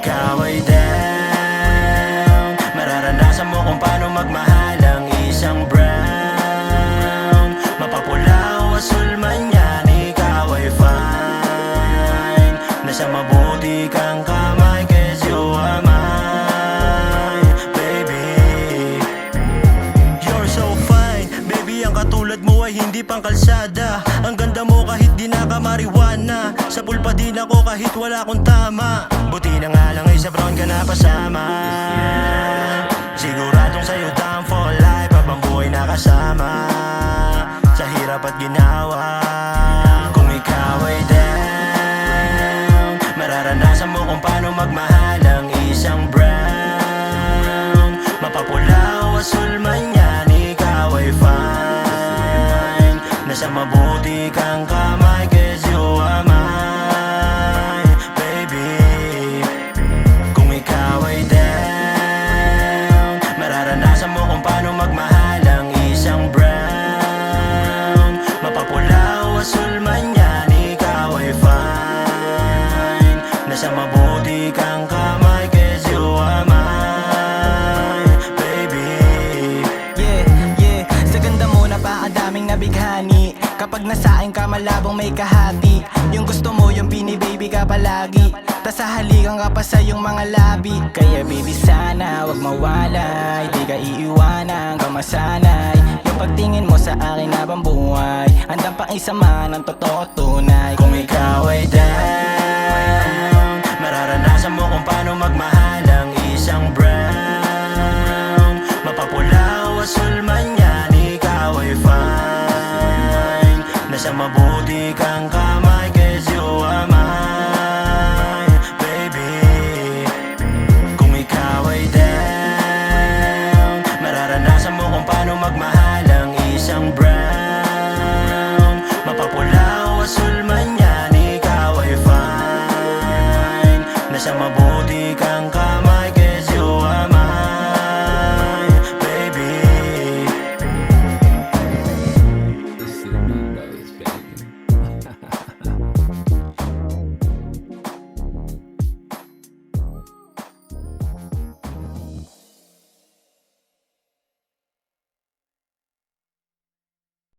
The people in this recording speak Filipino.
ikaw ay down, mararanasan mo kung paano magmahal ang isang brown. Mapapula o asul man yan, ikaw ay fine. Nasa mabuti kang kamay, 'cause you are mine, baby. You're so fine, baby. Ang katulad mo ay hindi pang kalsada. Ang ganda mo kahit di nakamariwana. Sa pool pa din ako kahit wala akong tama. Buti na nga lang ay sa brown ka na pasama. Siguradong sa'yo down for life, habang buhay nakasama. Sa hirap at ginawa, kung ikaw ay down, mararanasan mo kung paano magmahal ang isang brown. Mapapula o asul man yan, ikaw ay fine. Nasa mabuti kang kamay, 'cause you are mine, baby. Kung ikaw ay down, mararanasan mo kung paano magmahal ang isang brown. Mapapula o asul man yan, ikaw ay fine. Nasa mabuti kang kamay, 'cause you are mine, baby. Yeah, sa ganda mo napakadaming nabighani. Kapag nasaing ka malabong may kahati. Yung gusto mo yung bini-baby ka palagi. Tas hahalikan ka pa sa yung mga labi. Kaya baby sana wag mawalay, di ka iiwanan ka masanay. Yung pagtingin mo sa akin habang buhay, andang pang isama ng totoo tunay. Kung ikaw ay down, mararanasan mo kung paano magmahal ang isang brown. Mapapula o asul man yan, ikaw ay fine. Nasa mabuti kang kamay, 'cause you are mine, baby. Kung ikaw ay down, mararanasan mo kung paano magmahal ang isang brown. Mapapula o asul man yan, ikaw ay fine. Nasa mabuti